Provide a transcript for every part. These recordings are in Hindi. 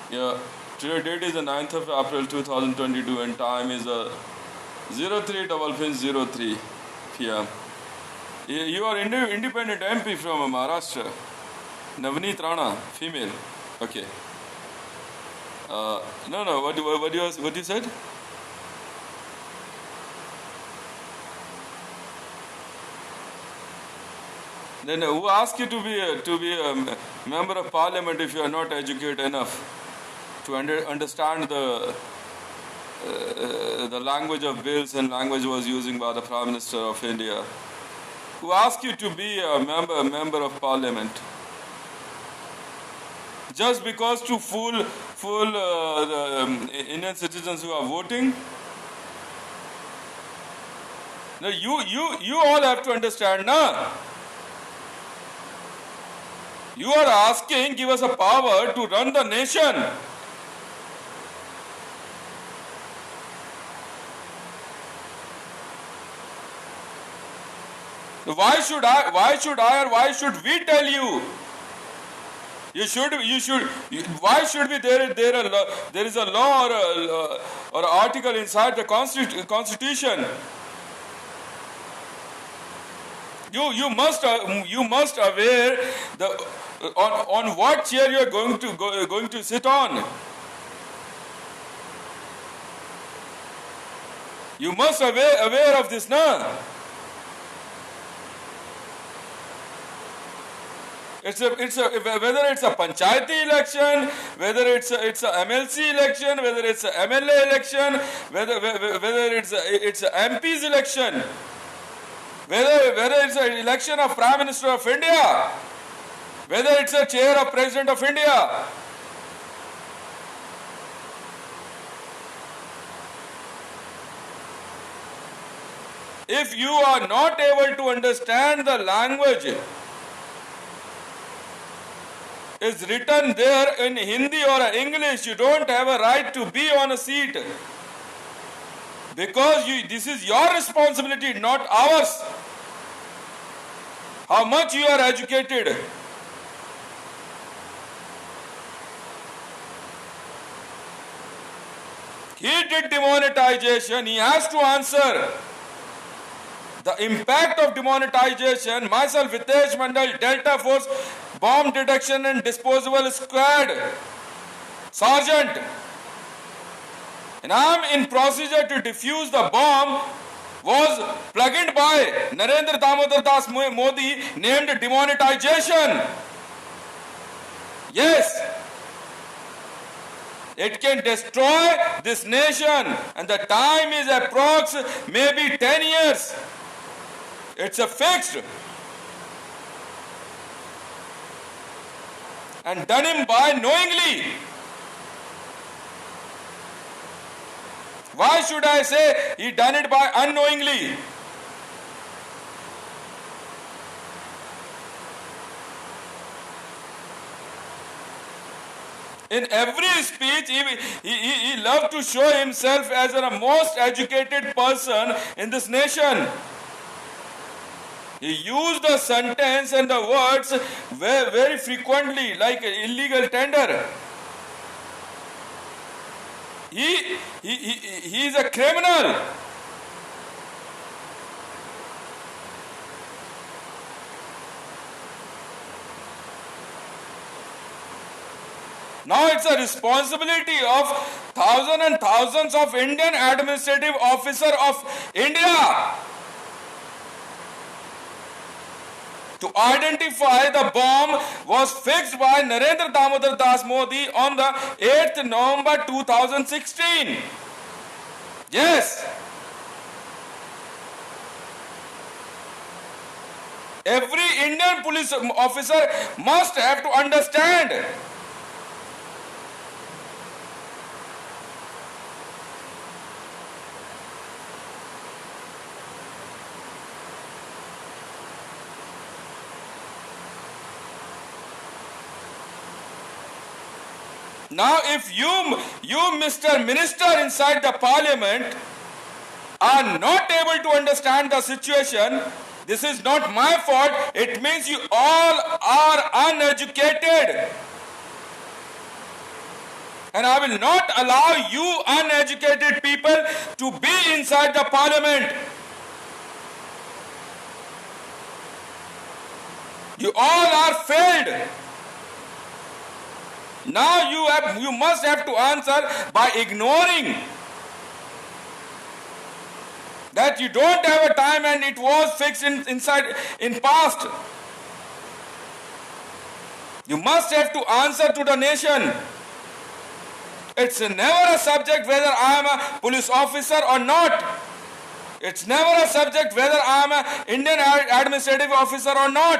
Yeah, today date is the 9th of April 2022 and time is 03:03 p.m. You are independent MP from Maharashtra. Navneet Rana, female. Okay. No. What you said? Then who asked you to be a member of parliament if you are not educated enough to understand the language of bills and language was using by the Prime Minister of India? Who asked you to be a member of parliament? Just because to fool the Indian citizens who are voting? No, you all have to understand, na? You are asking, give us a power to run the nation. Why should why should we tell you? Why should we there is a law or article inside the constitution? You must aware the on what chair you are going to sit on. You must aware of this, na? Whether it's a panchayati election, whether it's a MLC election, whether it's a MLA election, whether it's a MP's election, whether it's an election of Prime Minister of India, whether it's a chair of President of India. If you are not able to understand the language is written there in Hindi or English, you don't have a right to be on a seat. Because this is your responsibility, not ours. How much you are educated. He did demonetization, he has to answer. The impact of demonetization, myself, Hitesh Mandal, Delta Force, Bomb Detection and Disposal Squad, Sergeant. And I am in procedure to defuse the bomb was plugged by Narendra Damodar Das Modi named demonetization. Yes. It can destroy this nation and the time is approx maybe 10 years. It's a fixed. And done him by knowingly. Why should I say he done it by unknowingly? In every speech, he loved to show himself as the most educated person in this nation. He used the sentence and the words very frequently, like illegal tender. He is a criminal. Now it's a responsibility of thousands and thousands of Indian administrative officers of India to identify the bomb was fixed by Narendra Damodar Das Modi on the 8th November 2016. Yes. Every Indian police officer must have to understand. Now, if you, Mr. Minister inside the parliament, are not able to understand the situation, this is not my fault. It means you all are uneducated. And I will not allow you uneducated people to be inside the parliament. You all are failed. Now you must have to answer by ignoring that you don't have a time and it was fixed in past. You must have to answer to the nation. It's never a subject whether I am a police officer or not. It's never a subject whether I am an Indian administrative officer or not.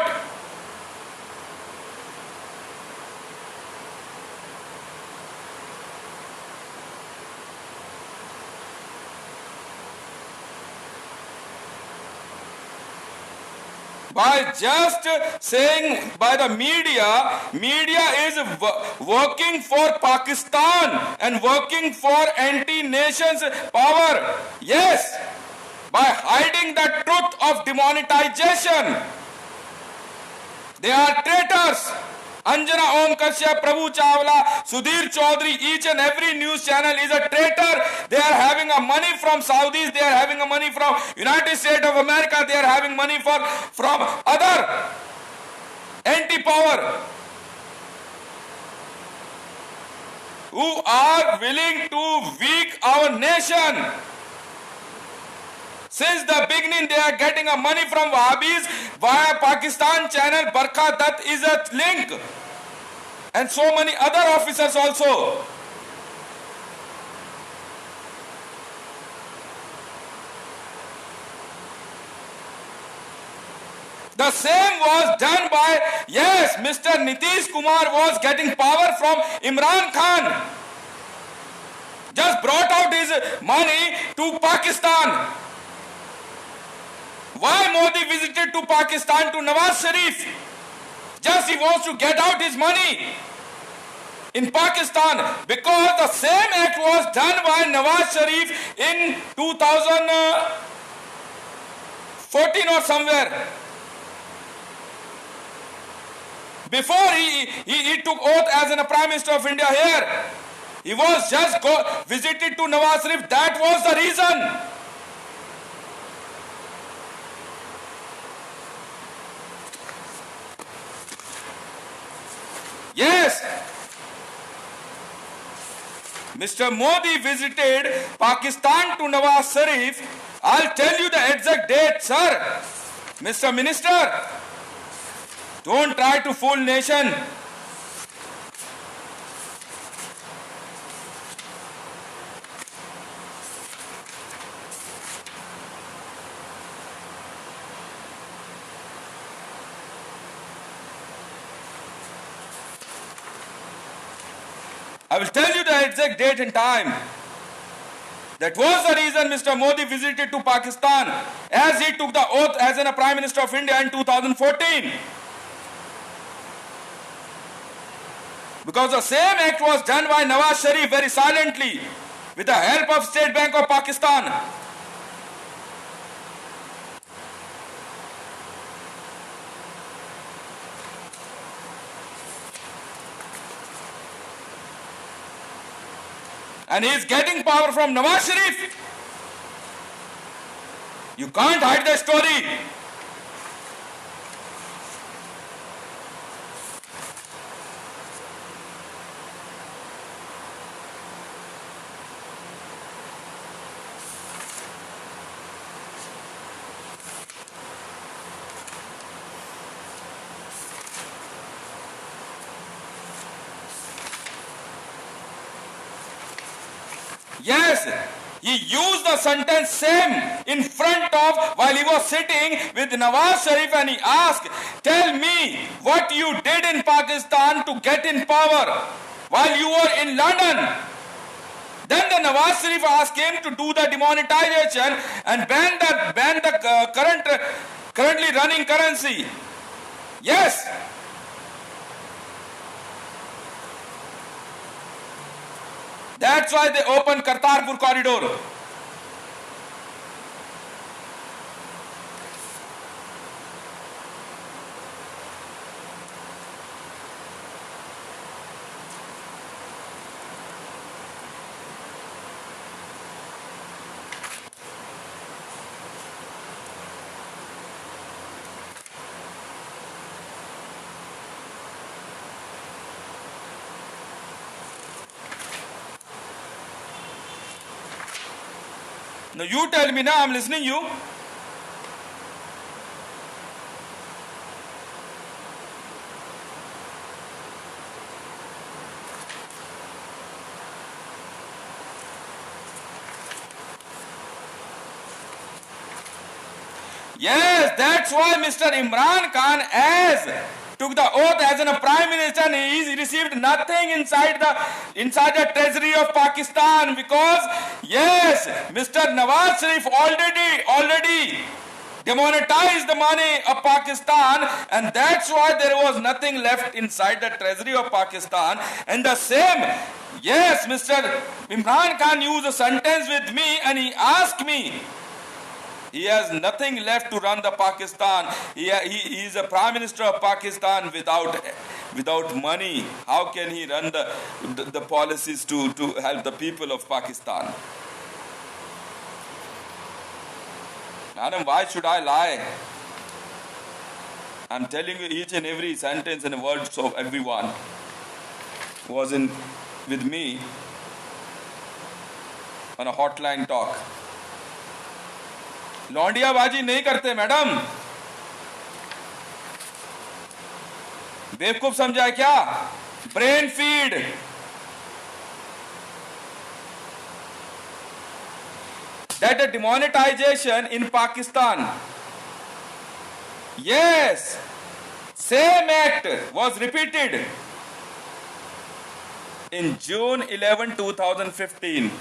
By just saying by the media is working for Pakistan and working for anti-nations power. Yes, by hiding the truth of demonetization. They are traitors. Anjana Om Kashyap, Prabhu Chawla, Sudhir Chaudhary, each and every news channel is a traitor. They are having a money from Saudis, they are having a money from United States of America, they are having money from other anti-power who are willing to weak our nation. Since the beginning, they are getting a money from Wahhabis via Pakistan channel. Barkha Dutt is a link. And so many other officers also. The same was done by, yes, Mr. Nitish Kumar was getting power from Imran Khan. Just brought out his money to Pakistan. Why Modi visited to Pakistan to Nawaz Sharif? Just he wants to get out his money in Pakistan, because the same act was done by Nawaz Sharif in 2014 or somewhere. Before he took oath as a Prime Minister of India here, he was just visited to Nawaz Sharif. That was the reason. Yes, Mr. Modi visited Pakistan to Nawaz Sharif. I'll tell you the exact date, sir. Mr. Minister, don't try to fool nation. I will tell you the exact date and time. That was the reason Mr. Modi visited to Pakistan as he took the oath as a Prime Minister of India in 2014. Because the same act was done by Nawaz Sharif very silently with the help of State Bank of Pakistan. And he is getting power from Nawaz Sharif. You can't hide the story. Yes, he used the sentence same in front of while he was sitting with Nawaz Sharif, and he asked, tell me what you did in Pakistan to get in power while you were in London. Then the Nawaz Sharif asked him to do the demonetization and ban the currently running currency. Yes. That's why they opened Kartarpur corridor. No, you tell me now, I'm listening you. Yes, that's why Mr. Imran Khan took the oath as a prime minister and he received nothing inside the treasury of Pakistan, because yes, Mr. Nawaz Sharif already demonetized the money of Pakistan, and that's why there was nothing left inside the treasury of Pakistan. And the same, yes, Mr. Imran Khan used a sentence with me and he asked me, he has nothing left to run the Pakistan. He is a prime minister of Pakistan without money. How can he run the policies to help the people of Pakistan? Madam, why should I lie? I'm telling you each and every sentence and words of everyone was with me on a hotline talk. लौंडियाबाजी नहीं करते मैडम, बेवकूफ समझा है क्या? Brain feed. That the demonetization in Pakistan, yes, same act was repeated in June 11, 2015.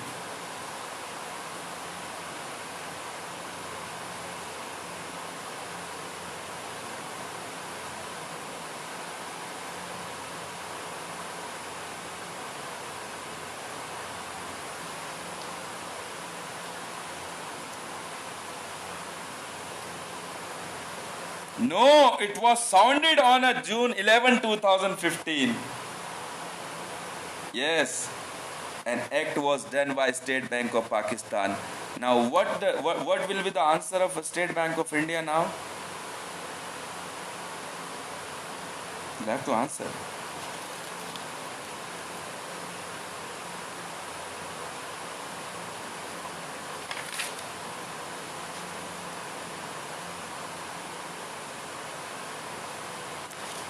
No, it was sounded on a June 11, 2015. Yes, an act was done by State Bank of Pakistan. Now, what will be the answer of State Bank of India now? You have to answer.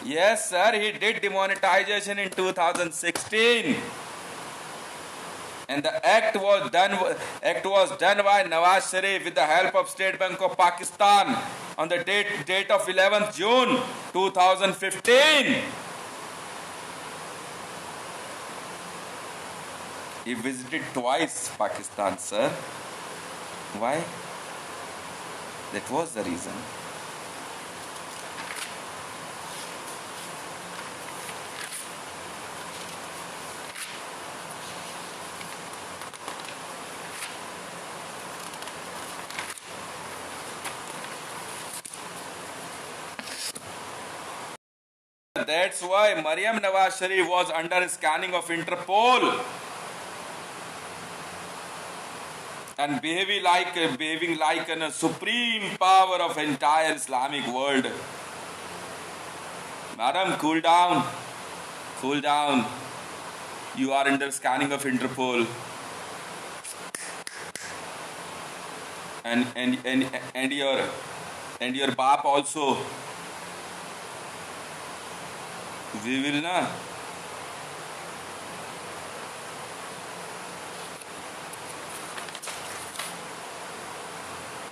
Yes, sir, he did demonetization in 2016. And the act was done by Nawaz Sharif with the help of State Bank of Pakistan on the date of 11th June 2015. He visited twice Pakistan, sir. Why? That was the reason. That's why Maryam Nawaz Sharif was under scanning of Interpol and behaving like a supreme power of entire Islamic world. Madam, cool down. Cool down. You are under scanning of Interpol. And your Bap also. We will not.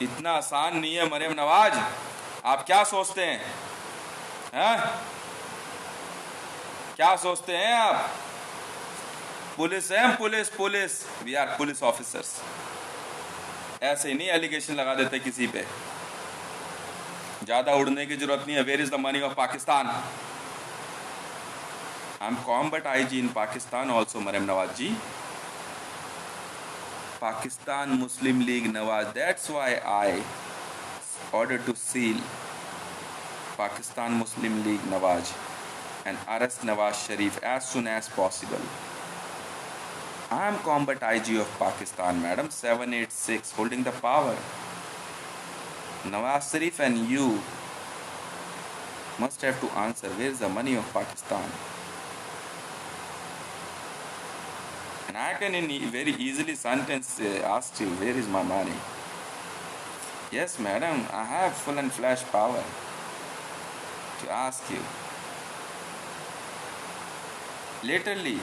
इतना आसान नहीं है मरियम नवाज. आप क्या सोचते हैं? क्या सोचते हैं आप? पुलिस है, police. We are police officers. ऐसे ही नहीं एलिगेशन लगा देते किसी पे. ज्यादा उड़ने की जरूरत नहीं है. Where is the money of Pakistan? I'm combat IG in Pakistan also, Maryam Nawaz ji. Pakistan Muslim League Nawaz. That's why I ordered to seal Pakistan Muslim League Nawaz and arrest Nawaz Sharif as soon as possible. I am combat IG of Pakistan, madam. 786 holding the power. Nawaz Sharif and you must have to answer, where is the money of Pakistan? And I can very easily sentence ask you, where is my money? Yes, madam, I have full and flash power to ask you. Literally,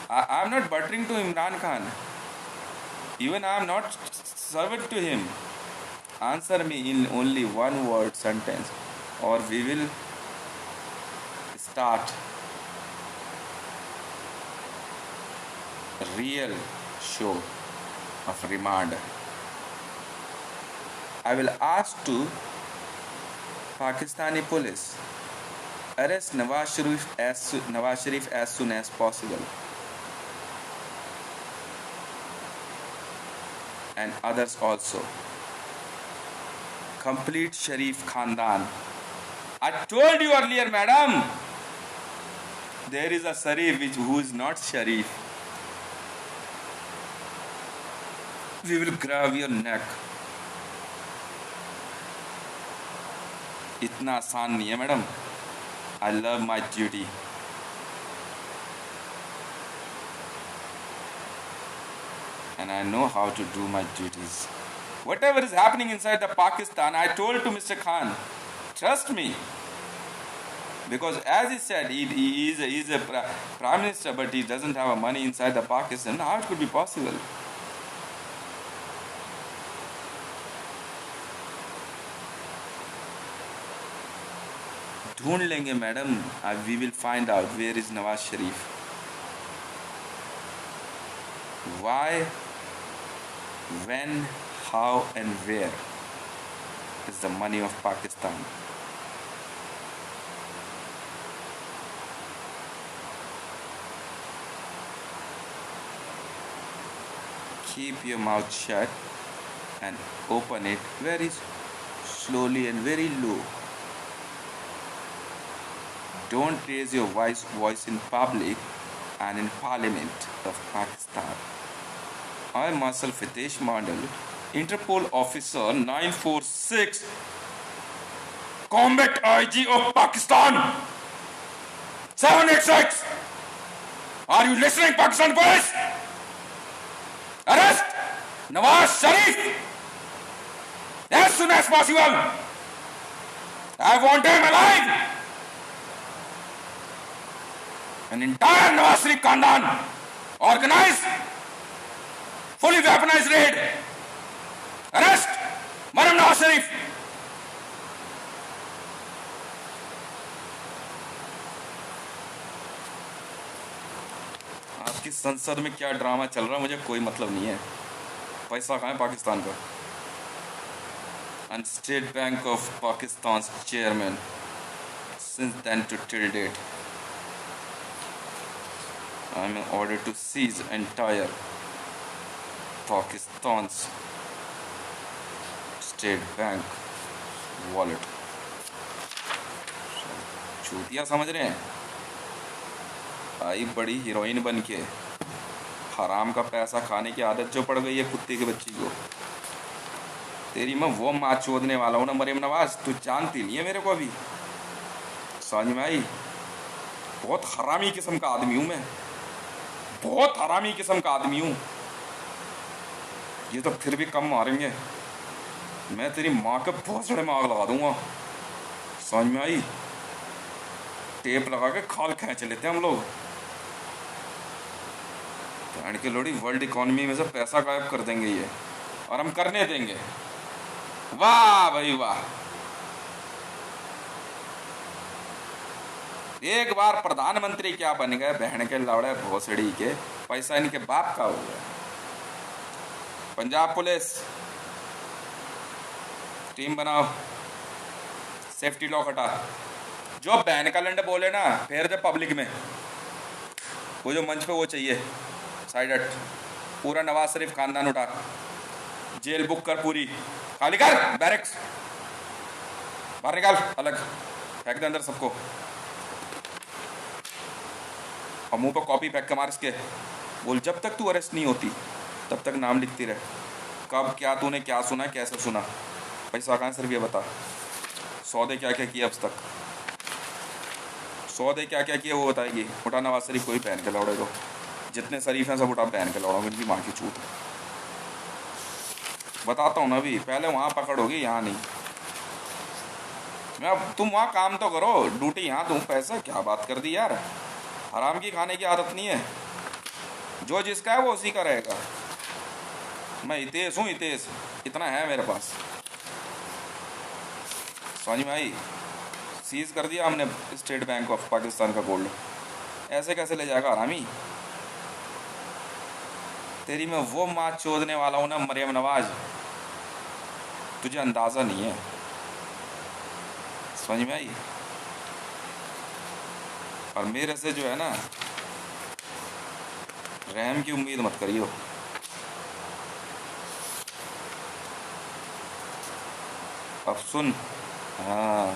I'm not buttering to Imran Khan. Even I am not servant to him. Answer me in only one word sentence, or we will start a real show of remand. I will ask to Pakistani police arrest Nawaz Sharif as soon as possible, and others also. Complete Sharif Khandan. I told you earlier, madam, there is a Sharif who is not Sharif. We will grab your neck. इतना आसान नहीं है madam. I love my duty. And I know how to do my duties. Whatever is happening inside the Pakistan, I told to Mr. Khan, trust me. Because as he said, he is a prime minister, but he doesn't have money inside the Pakistan. How it could be possible? ढूंढ लेंगे madam. We will find out where is Nawaz Sharif. Why, when, how and where is the money of Pakistan? Keep your mouth shut and open it very slowly and very low. Don't raise your voice in public and in Parliament of Pakistan. I myself, Hitesh Mandal, Interpol Officer 946, Combat IG of Pakistan, 786. Are you listening, Pakistan police? Arrest Nawaz Sharif as soon as possible. I want him alive. An entire Nawaz Sharif Khandan, organized, fully weaponized raid. Arrest Madam Nawaz Sharif. आपकी संसद में क्या ड्रामा चल रहा है मुझे कोई मतलब नहीं है. पैसा कहाँ है पाकिस्तान का? And State Bank of Pakistan's chairman since then to till date. I am ordered to seize entire Pakistan's State Bank wallet. चूतिया समझ रहे हैं? आई बड़ी हीरोइन बन के हराम का पैसा खाने की आदत जो पड़ गई है कुत्ते के बच्ची को. तेरी मैं वो माँ चोदने वाला हूँ ना मरियम नवाज. तू जानती नहीं है मेरे को अभी. समझ में आई? बहुत हरामी किस्म का आदमी हूँ मैं. बहुत हरामी किस्म का आदमी हूँ. ये तो फिर भी कम मारेंगे. मैं तेरी माँ के भोसड़े में आग लगा दूंगा. समझ में आई? टेप लगा के खाल खींच लेते हैं हम लोग. बैंड के लोड़ी वर्ल्ड इकोनॉमी में से पैसा गायब कर देंगे ये, और हम करने देंगे. वाह भाई वाह. एक बार प्रधानमंत्री क्या बन गए बहन के लौड़े भोसड़ी के. पैसा इनके बाप का हो गया. पंजाब पुलिस टीम बनाओ. सेफ्टी लॉक हटा. जो बहन का लंड बोले ना फेर दे पब्लिक में. वो जो मंच पे वो चाहिए साइड हट. पूरा नवाज शरीफ खानदान उठा. जेल बुक कर पूरी. खाली कर बैरिक्स. बाहर निकाल. अलग फेंक दे अंदर सबको. और मुंह पर कॉपी पैक के मार इसके. बोल जब तक तू अरेस्ट नहीं होती तब तक नाम लिखती रहे. कब क्या तूने क्या सुना कैसे सुना. पैसा कहाँ सिर्फ ये बता. सौदे क्या क्या किया अब तक. सौदे क्या क्या किए वो बताएगी. उठा नवाज शरीफ कोई पहन के लौड़े को. जितने शरीफ हैं सब उठा पहन के लौड़ोगे, इनकी माँ की चूत। बताता हूँ ना अभी, पहले वहाँ पकड़ोगी, यहाँ नहीं। मैं अब तुम वहाँ काम तो करो, ड्यूटी यहाँ दूँ पैसा, क्या बात कर दी यार। हराम की खाने की आदत नहीं है, जो जिसका है वो उसी का रहेगा। मैं हितेश हूँ, हितेश, इतना है मेरे पास। समझ में आई? सीज कर दिया हमने स्टेट बैंक ऑफ पाकिस्तान का गोल्ड। ऐसे कैसे ले जाएगा हरामी? तेरी मैं वो माँ चोदने वाला हूँ ना मरियम नवाज, तुझे अंदाज़ा नहीं है। समझ में आई? और मेरे से जो है ना, रहम की उम्मीद मत करियो। अब सुन, हाँ,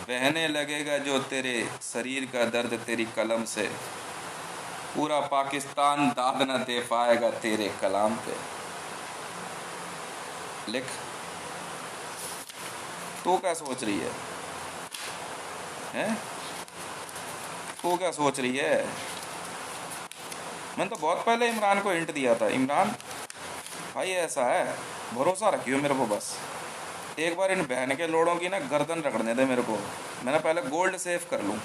बहने लगेगा जो तेरे शरीर का दर्द तेरी कलम से, पूरा पाकिस्तान दाद न दे पाएगा तेरे कलाम पे। लिख। तू क्या सोच रही है? हैं? तू क्या सोच रही है? मैंने तो बहुत पहले इमरान को हिंट दिया था, इमरान भाई ऐसा है, भरोसा रखियो मेरे को, बस एक बार इन बहन के लोड़ों की ना गर्दन रगड़ने दे मेरे को। मैंने पहले गोल्ड सेव कर लूँ,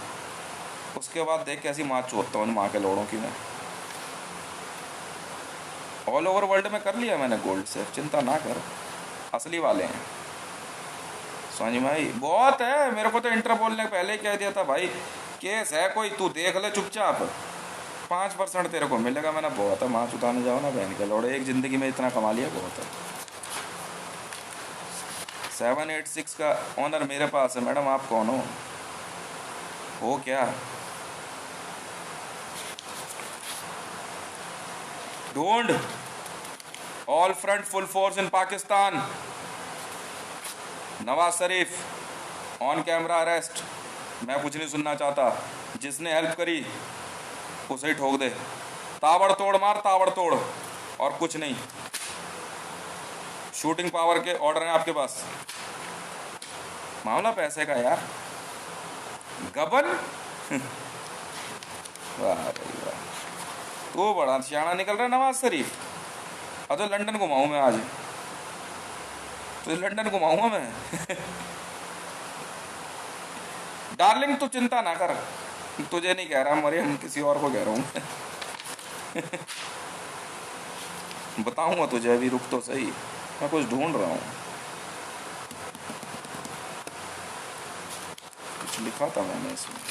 उसके बाद देख कैसी माँ चोतता हूँ इन माँ के लोड़ों की मैं। ऑल ओवर वर्ल्ड में कर लिया मैंने गोल्ड सेव, चिंता ना कर, असली वाले हैं। समझ में आई? बहुत है, मेरे को तो इंटरपोल ने पहले कह दिया था भाई केस है कोई, तू देख ले चुपचाप, 5% तेरे को मिलेगा। मैंने बहुत है, माँ चुताने जाओ ना बहन के लोड़े, एक ज़िंदगी में इतना कमा लिया बहुत है। 786 का ऑनर मेरे पास है। मैडम आप कौन हो क्या? Don't all front full force in Pakistan. Nawaz Sharif on camera arrest. मैं कुछ नहीं सुनना चाहता, जिसने हेल्प करी उसे ही ठोक दे, ताबड़तोड़ मार, ताबड़तोड़, और कुछ नहीं। शूटिंग पावर के ऑर्डर हैं आपके पास। मामला पैसे का यार, गबन। वाह भाई वाह, तो बड़ा सियाना निकल रहा है नवाज शरीफ। अब तो लंदन घुमाऊँ मैं आज, तो लंदन घुमाऊंगा मैं। डार्लिंग तू चिंता ना कर, तुझे नहीं कह रहा मरियम, किसी और को कह रहा हूँ। बताऊंगा तुझे, अभी रुक तो सही, मैं कुछ ढूंढ रहा हूँ। कुछ लिखा था मैंने इसमें।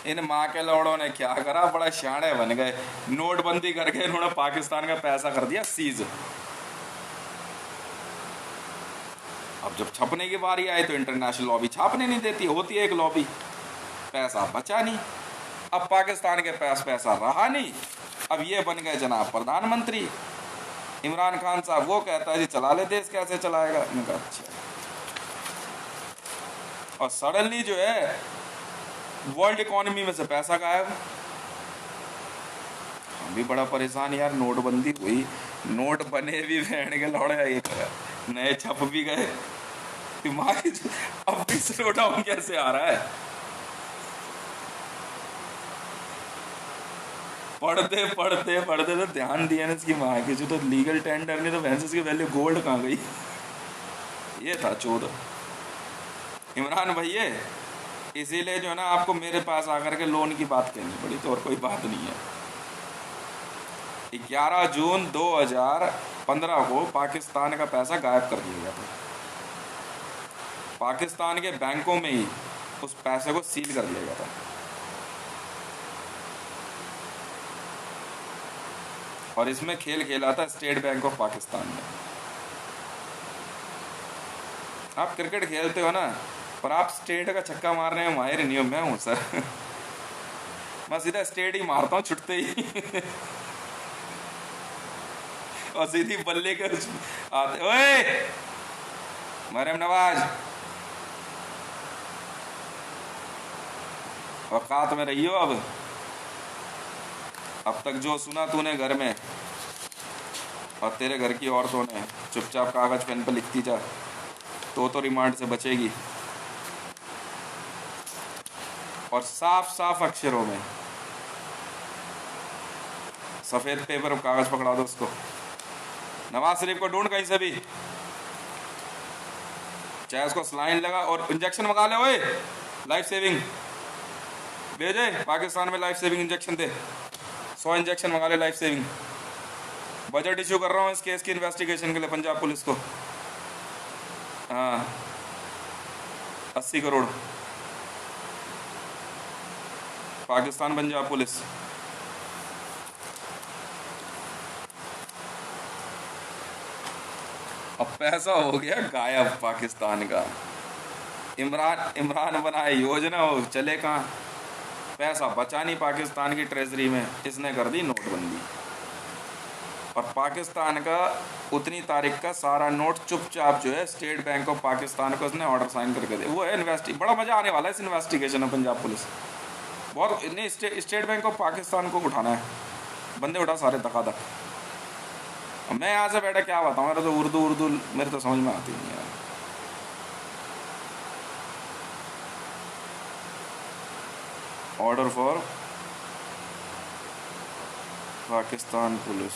इन माँ के लौड़ों ने क्या करा, बड़ा शाणे बन गए। नोटबंदी करके इन्होंने पाकिस्तान का पैसा कर दिया सीज। अब जब छपने की बारी आए तो इंटरनेशनल लॉबी छापने नहीं देती, होती है एक लॉबी, पैसा बचा नहीं। अब पाकिस्तान के पास पैसा रहा नहीं, अब ये बन गए जनाब प्रधानमंत्री। इमरान खान साहब वो कहता है जी चला ले देश, कैसे चलाएगा? मैंने कहा अच्छा। और सडनली जो है वर्ल्ड इकोनॉमी में से पैसा गायब। हम भी बड़ा परेशान यार, नोटबंदी हुई, नोट बने भी, बहन के लौड़े एक नए छप भी गए, दिमाग अब भी स्लो डाउन कैसे आ रहा है? पढ़ते पढ़ते पढ़ते तो ध्यान दिया ना इसकी माँ की, जो तो लीगल टेंडर नहीं तो भैंस की वैल्यू गोल्ड कहाँ गई? ये था चोद इमरान भैया। इसीलिए जो है ना आपको मेरे पास आकर के लोन की बात कहनी पड़ी, तो और कोई बात नहीं है। 11 जून 2015 को पाकिस्तान का पैसा गायब कर दिया गया था। पाकिस्तान के बैंकों में ही उस पैसे को सील कर दिया गया था। और इसमें खेल खेला था स्टेट बैंक ऑफ पाकिस्तान ने। आप क्रिकेट खेलते हो ना, पर आप स्टेट का छक्का मारने में माहिर नहीं हो। मैं हूं सर, मैं सीधा स्टेट ही मारता हूँ छुटते ही। और सीधी बल्ले के आते। ओए मरियम नवाज, औकात में रही हो। अब तक जो सुना तूने घर में और तेरे घर की औरतों ने, चुपचाप कागज पेन पर लिखती जा। तो रिमांड से बचेगी। और साफ साफ अक्षरों में सफेद पेपर कागज पकड़ा दो उसको। नवाज शरीफ को ढूंढ कहीं से भी, चाहे उसको सलाइन लगा और इंजेक्शन मंगा ले, ओए लाइफ सेविंग भेजे पाकिस्तान में, लाइफ सेविंग इंजेक्शन दे, 100 इंजेक्शन मंगा ले लाइफ सेविंग। बजट इश्यू कर रहा हूँ इस केस की इन्वेस्टिगेशन के लिए पंजाब पुलिस को। हाँ 80 करोड़ पाकिस्तान पंजाब पुलिस। अब पैसा हो गया गायब पाकिस्तान का। इमरान बनाए योजना, हो चले कहाँ, पैसा बचा नहीं पाकिस्तान की ट्रेजरी में, इसने कर दी नोटबंदी। और पाकिस्तान का उतनी तारीख का सारा नोट चुपचाप जो है स्टेट बैंक ऑफ पाकिस्तान को उसने ऑर्डर साइन करके दे। वो है बड़ा मजा आने वाला है इस इन्वेस्टिगेशन में। पंजाब पुलिस बहुत नहीं, स्टेट बैंक ऑफ पाकिस्तान को उठाना है, बंदे उठा सारे धकाधक। मैं यहाँ से बैठा क्या बताऊँ, मेरा तो उर्दू मेरे तो समझ में आती नहीं यार। ऑर्डर फॉर पाकिस्तान पुलिस,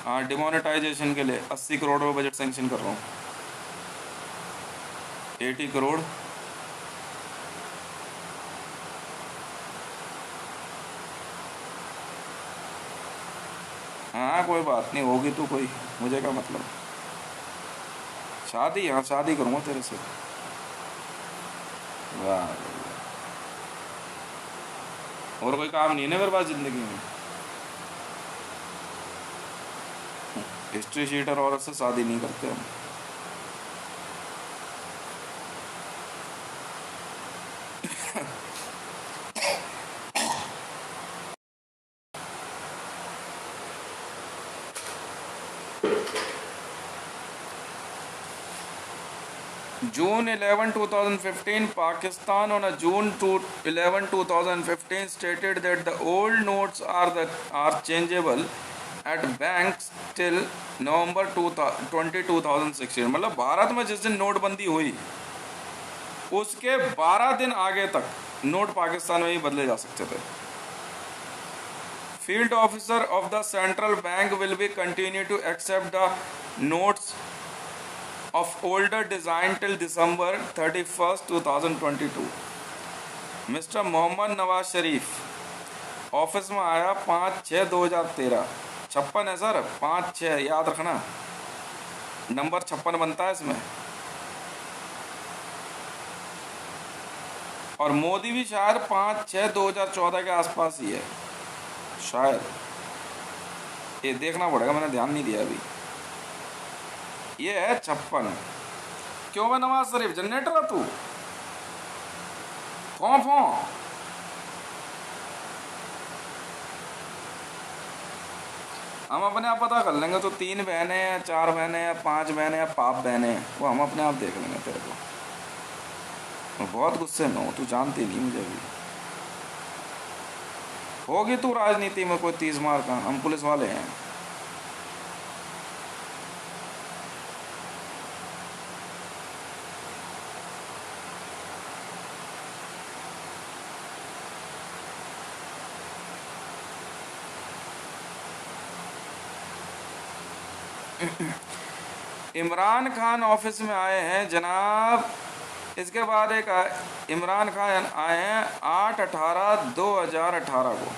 हाँ डिमोनेटाइजेशन के लिए 80 करोड़ का बजट सैंक्शन कर रहा हूँ। 80 करोड़ हाँ कोई बात नहीं, होगी तो कोई, मुझे क्या मतलब। शादी, हाँ शादी करूँगा तेरे से। वाह, और कोई काम नहीं है ना मेरे पास जिंदगी में। हिस्ट्री शीटर औरत से शादी नहीं करते हम। June 11, 2015, Pakistan on a June 11, 2015 stated that the old notes are changeable at banks till November 20, 2016। मतलब भारत में जिस दिन नोटबंदी हुई उसके 12 दिन आगे तक नोट पाकिस्तान में ही बदले जा सकते थे। Field officer of the central bank will be continue to accept the notes of older design till December 31st, 2022। Mister Mohammad Nawaz Sharif office में आया 5/6/2013। 56 है सर, 5/6 याद रखना, नंबर 56 बनता है इसमें। और मोदी भी शायद 5/6/2014 के आसपास ही है शायद, ये देखना पड़ेगा, मैंने ध्यान नहीं दिया अभी। ये है 56। क्यों है नवाज शरीफ, जनरेटर है तू, फौ हम अपने आप पता कर लेंगे। तो 3 बहनें हैं, 4 बहनें हैं, 5 बहनें हैं, पाप बहनें हैं, वो हम अपने आप देख लेंगे। तेरे को मैं बहुत गुस्से में हूँ, तू जानती नहीं मुझे भी। होगी तू राजनीति में कोई 30 मार का, हम पुलिस वाले हैं। इमरान खान ऑफिस में आए हैं जनाब। इसके बाद एक इमरान खान आए हैं 8/18/2018 को,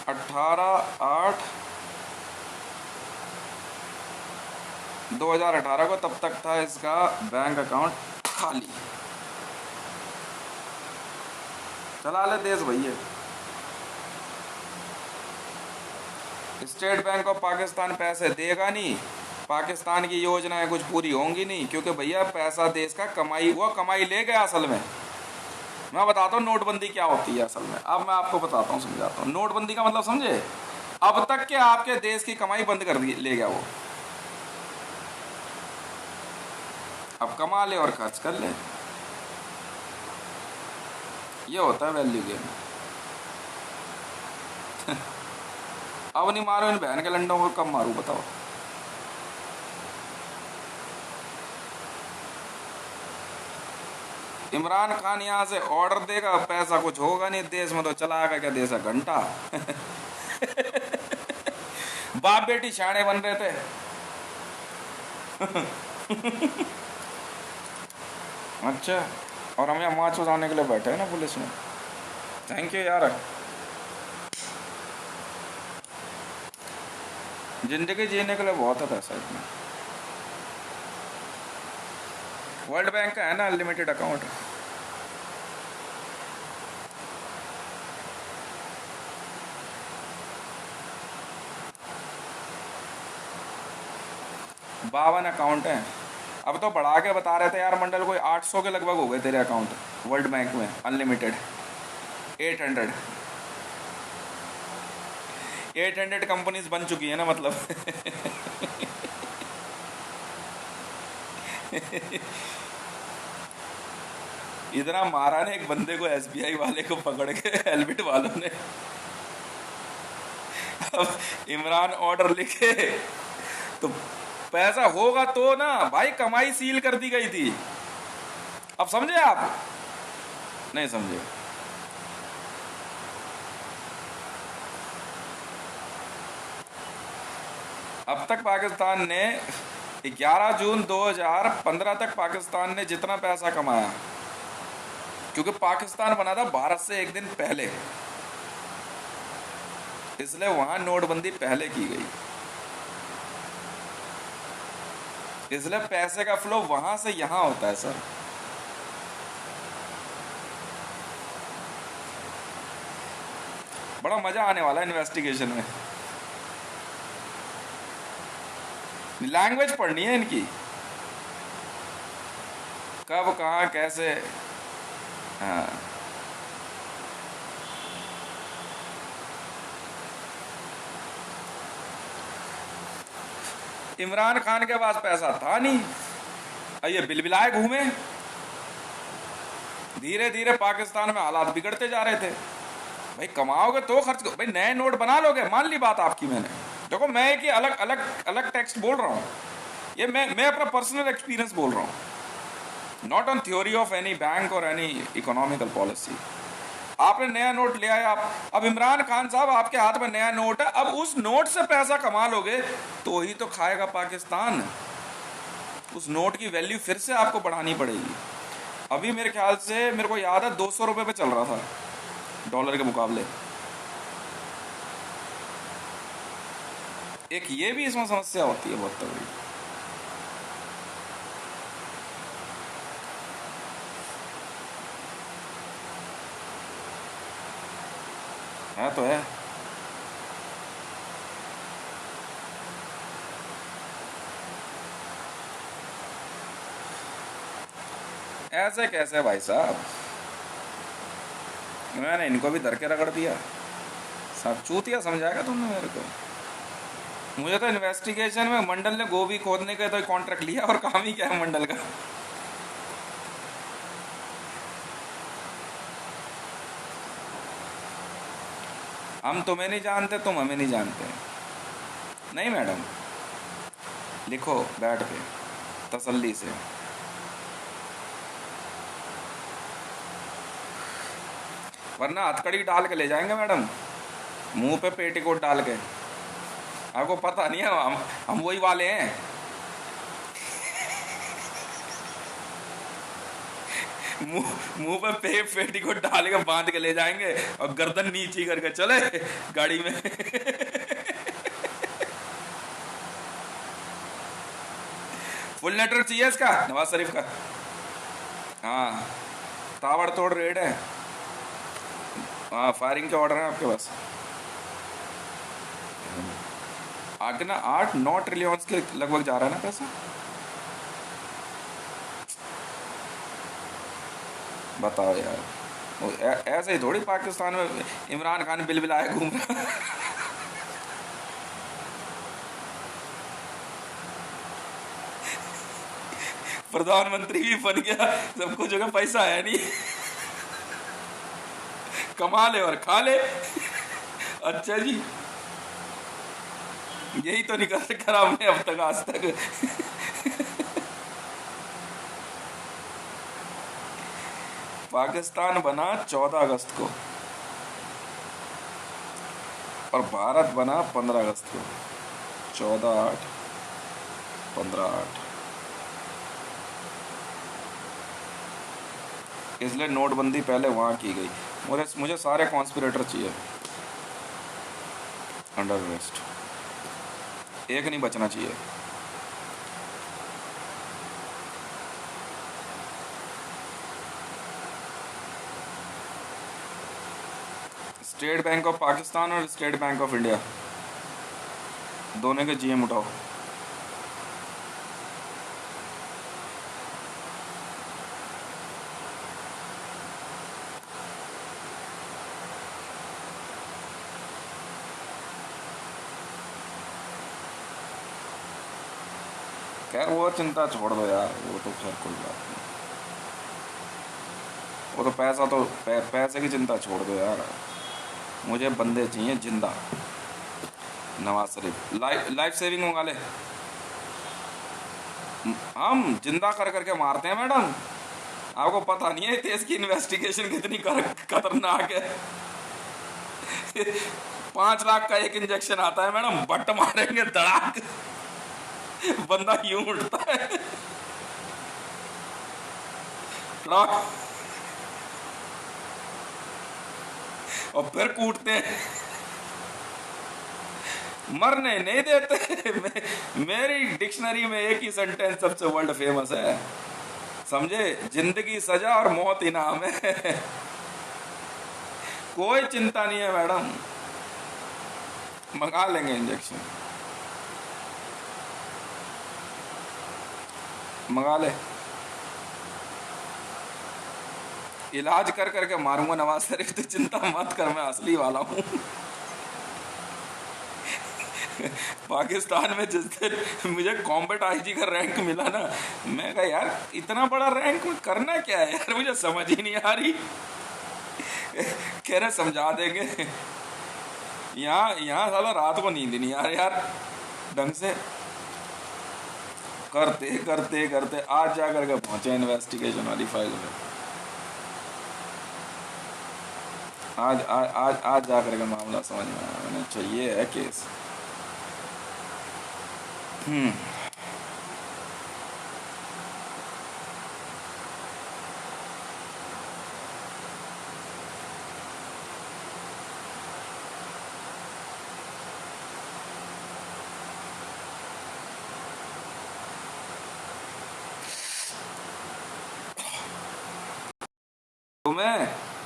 18/8/2018 को। तब तक था इसका बैंक अकाउंट खाली। चला ले देश भैया। स्टेट बैंक ऑफ पाकिस्तान पैसे देगा नहीं, पाकिस्तान की योजनाएं कुछ पूरी होंगी नहीं, क्योंकि भैया पैसा देश का कमाई, वो कमाई ले गया। असल में मैं बताता हूँ नोटबंदी क्या होती है असल में। अब मैं आपको बताता हूँ, समझाता हूँ नोटबंदी का मतलब समझे। अब तक के आपके देश की कमाई बंद कर दी, ले गया वो। अब कमा ले और खर्च कर ले, ये होता है वैल्यू गेम। अब नहीं मारो इन बहन के लंडों को, कब मारूं बताओ। इमरान खान यहाँ से ऑर्डर देगा, पैसा कुछ होगा नहीं देश में, तो चलाएगा क्या देश का घंटा। बाप बेटी शाणे बन रहे थे। अच्छा, और हम यहाँ मार्च उठाने के लिए बैठे हैं ना पुलिस में। थैंक यू यार। जिंदगी जीने के लिए बहुत है पैसा इसमें। वर्ल्ड बैंक का है ना अनलिमिटेड अकाउंट। बावन अकाउंट है। अब तो बढ़ा के बता रहे थे यार मंडल, कोई 800 के लगभग हो गए तेरे अकाउंट वर्ल्ड बैंक में अनलिमिटेड। 800 कंपनीज बन चुकी है ना मतलब। इतना मारा ने एक बंदे को, एसबीआई वाले को पकड़ के हेलमेट वालों ने। अब इमरान ऑर्डर लिखे तो पैसा होगा तो ना भाई, कमाई सील कर दी गई थी। अब समझे आप? नहीं समझे। अब तक पाकिस्तान ने 11 जून 2015 तक पाकिस्तान ने जितना पैसा कमाया, क्योंकि पाकिस्तान बना था भारत से एक दिन पहले, इसलिए वहां नोटबंदी पहले की गई, इसलिए पैसे का फ्लो वहां से यहां होता है सर। बड़ा मजा आने वाला है इन्वेस्टिगेशन में। लैंग्वेज पढ़नी है इनकी, कब कहां कैसे। हाँ, इमरान खान के पास पैसा था नहीं, ये बिलबिलाए घूमे। धीरे धीरे पाकिस्तान में हालात बिगड़ते जा रहे थे। भाई कमाओगे तो खर्च करो, भाई नए नोट बना लोगे, मान ली बात आपकी मैंने। देखो मैं एक अलग अलग अलग टेक्स्ट बोल रहा हूँ, ये मैं अपना पर्सनल एक्सपीरियंस बोल रहा हूँ, not on theory of any bank और एनी इकोनॉमिकल पॉलिसी। आपने नया नोट ले आया आप, अब इमरान खान साहब आपके हाथ में नया नोट है, अब उस नोट से पैसा कमा लोगे तो ही तो खाएगा पाकिस्तान। उस नोट की वैल्यू फिर से आपको बढ़ानी पड़ेगी। अभी मेरे ख्याल से, मेरे को याद है 200 रुपए पे चल रहा था डॉलर के मुकाबले। एक ये भी इसमें समस्या होती है बहुत तगड़ी। है तो है। ऐसे कैसे भाई साहब, मैंने इनको भी धर के रगड़ दिया। सब चूतिया समझाएगा तुमने मेरे को। मुझे तो इन्वेस्टिगेशन में मंडल ने गोभी खोदने का तो कॉन्ट्रैक्ट लिया, और काम ही क्या है मंडल का। हम तुम्हें नहीं जानते, तुम हमें नहीं जानते। नहीं मैडम, लिखो बैठ के तसल्ली से। वरना हथकड़ी डाल के ले जाएंगे मैडम, मुंह पे पेटीकोट डाल के। आपको पता नहीं है, हम वही वाले हैं। मुंह पे पेटीकोट डाल के बांध के ले जाएंगे, और गर्दन नीची करके चले गाड़ी में। फुल लेटर चाहिए इसका, नवाज शरीफ का। हाँ, ताबड़तोड़ रेड है। हाँ, फायरिंग के ऑर्डर है आपके पास। आगे ना 8-9 ट्रिलियन के लगभग जा रहा है ना पैसा। बताओ यार, ऐसे ही थोड़ी पाकिस्तान में इमरान खान बिलबिलाए घूम रहा। प्रधानमंत्री भी बन गया, सबको जगह पैसा है नहीं। कमा ले और खा ले। अच्छा जी, यही तो निकल कर हमने अब तक, आज तक। पाकिस्तान बना 14 अगस्त को और भारत बना 15 अगस्त को। 14/8, 15/8। इसलिए नोटबंदी पहले वहाँ की गई। मुझे सारे कॉन्स्पिरेटर चाहिए अंडर अरेस्ट, एक नहीं बचना चाहिए। स्टेट बैंक ऑफ पाकिस्तान और स्टेट बैंक ऑफ इंडिया दोनों के जीएम उठाओ। खैर वो चिंता छोड़ दो यार, वो तो खैर कोई बात नहीं। वो तो पैसा तो पैसे की चिंता छोड़ दो यार। मुझे बंदे चाहिए जिंदा। नवाज शरीफ लाइफ सेविंग मंगा ले। हम जिंदा कर करके मारते हैं मैडम। आपको पता नहीं है देश की इन्वेस्टिगेशन कितनी खतरनाक है। 5 लाख का एक इंजेक्शन आता है मैडम, बट मारेंगे धड़ाक, बंदा यूं उठता है और फिर कूटते हैं, मरने नहीं देते। मेरी डिक्शनरी में एक ही सेंटेंस सबसे वर्ल्ड फेमस है, समझे? जिंदगी सजा और मौत इनाम है। कोई चिंता नहीं है मैडम, मंगा लेंगे इंजेक्शन, मंगा ले। इलाज कर करके मारूंगा नवाज शरीफ, तो चिंता मत कर, मैं असली वाला हूँ। पाकिस्तान में जिस दिन मुझे कॉम्बैट आईजी का रैंक मिला ना, मैं कहा यार इतना बड़ा रैंक में करना क्या है यार, मुझे समझ ही नहीं आ रही। कह रहे समझा देंगे। यहाँ साला रात को नींद नहीं आ रही यार ढंग से। करते करते करते आज जा करके पहुंचे इन्वेस्टिगेशन वाली फाइल में। आज जा करके मामला समझ में आया मैंने, चाहिए है केस।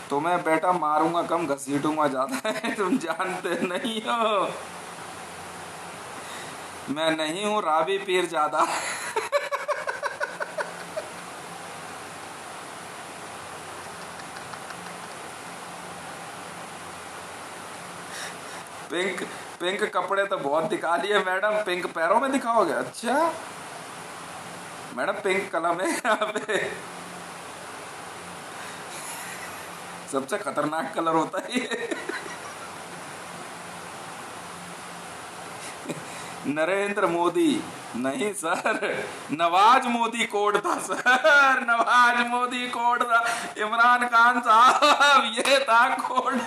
तुम्हें बेटा मारूंगा कम, घसीटूंगा ज्यादा है, तुम जानते नहीं हो। मैं नहीं हूं राबी पीर ज्यादा। पिंक कपड़े तो बहुत दिखा लिए मैडम, पिंक पैरों में दिखाओगे? अच्छा मैडम पिंक कलम है यहाँ पे, सबसे खतरनाक कलर होता है ये। नरेंद्र मोदी नहीं सर, नवाज मोदी कोड था सर, नवाज मोदी कोड था। इमरान खान साहब ये था कोड।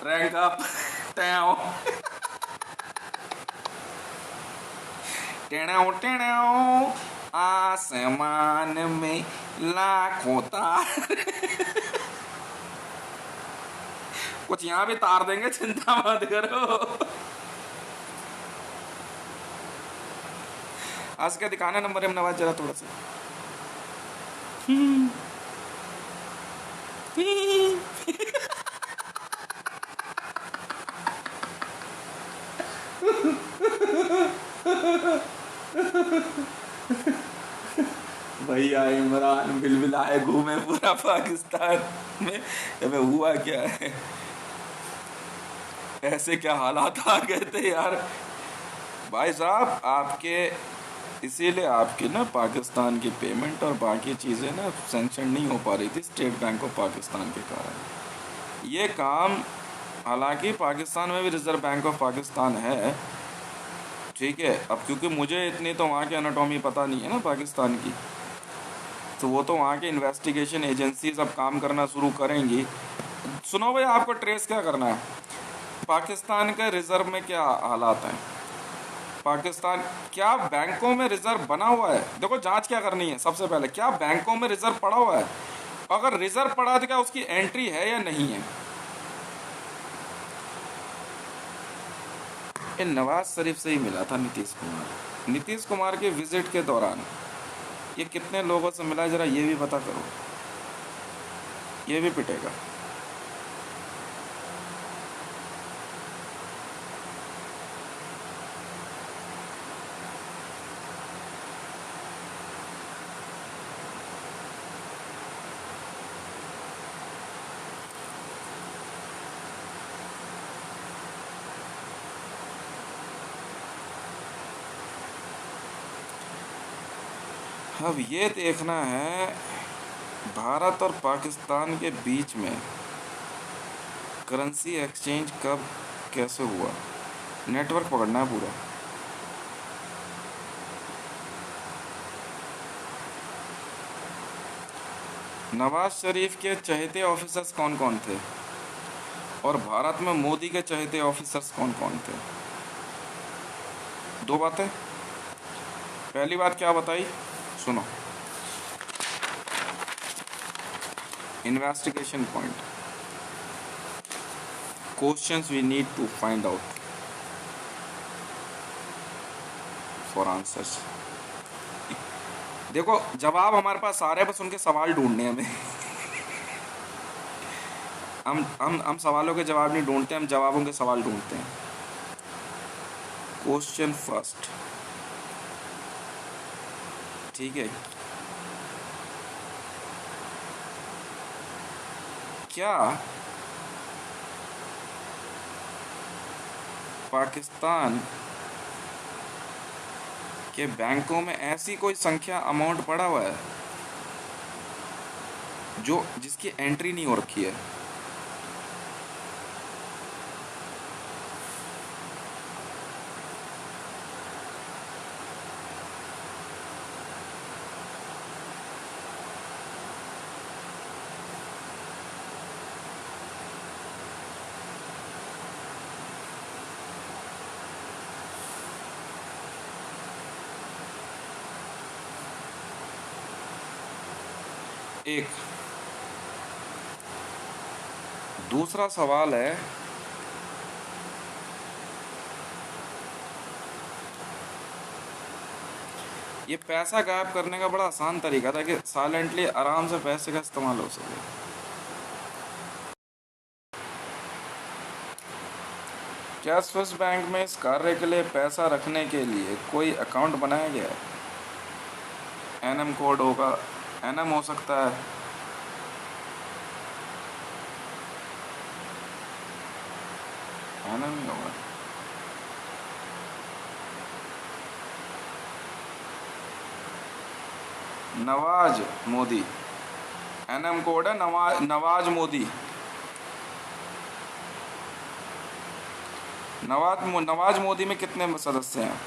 रैंक अप आसमान में लाखों तार। कुछ यहाँ भी तार देंगे, चिंता मत करो। आज क्या दिखाना नंबर है नवाज, जरा थोड़ा सा। भैया इमरान बिलबिलाए घूमे पूरा पाकिस्तान में, अबे हुआ क्या है? ऐसे क्या हालात आ गए थे यार भाई साहब आपके। इसीलिए आपकी ना पाकिस्तान की पेमेंट और बाकी चीज़ें ना सैंक्शन नहीं हो पा रही थी स्टेट बैंक ऑफ पाकिस्तान के कारण। ये काम हालांकि पाकिस्तान में भी रिजर्व बैंक ऑफ पाकिस्तान है, ठीक है, अब क्योंकि मुझे इतनी तो वहाँ की एनाटॉमी पता नहीं है ना पाकिस्तान की, तो वो तो वहाँ के इन्वेस्टिगेशन एजेंसीज अब काम करना शुरू करेंगी। सुनो भाई, आपको ट्रेस क्या करना है, पाकिस्तान के रिजर्व में क्या हालात हैं, पाकिस्तान क्या बैंकों में रिजर्व बना हुआ है। देखो जांच क्या करनी है सबसे पहले, क्या बैंकों में रिजर्व पड़ा हुआ है, अगर रिजर्व पड़ा तो क्या उसकी एंट्री है या नहीं है। ये नवाज शरीफ से ही मिला था नीतीश कुमार के विजिट के दौरान ये कितने लोगों से मिला, जरा ये भी पता करो, ये भी पिटेगा। अब ये देखना है भारत और पाकिस्तान के बीच में करेंसी एक्सचेंज कब कैसे हुआ, नेटवर्क पकड़ना है पूरा। नवाज शरीफ के चहेते ऑफिसर्स कौन कौन थे और भारत में मोदी के चहेते ऑफिसर्स कौन कौन थे। दो बातें, पहली बात क्या बताई, सुनो, investigation point, questions we need to find out for answers. देखो जवाब हमारे पास आ रहे हैं, बस उनके सवाल ढूंढने हमें हम सवालों के जवाब नहीं ढूंढते, हम जवाबों के सवाल ढूंढते हैं। क्वेश्चन फर्स्ट, ठीक है, क्या पाकिस्तान के बैंकों में ऐसी कोई संख्या अमाउंट पड़ा हुआ है जो जिसकी एंट्री नहीं हो रखी है। एक दूसरा सवाल है, ये पैसा गायब करने का बड़ा आसान तरीका था कि साइलेंटली आराम से पैसे का इस्तेमाल हो सके। क्या स्विस बैंक में इस कार्य के लिए पैसा रखने के लिए कोई अकाउंट बनाया गया है। एनएम कोड होगा, एनएम हो सकता है, एनएम ही होगा। नवाज मोदी, एनएम कोड है नवाज मोदी। नवाज मोदी में कितने सदस्य हैं।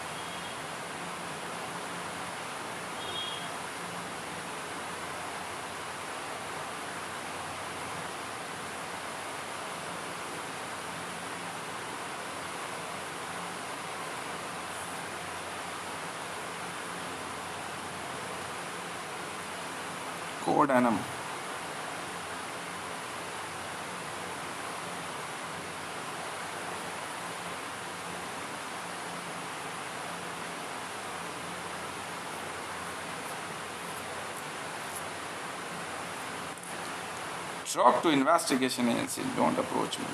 Code NM, talk to investigation agency, don't approach me.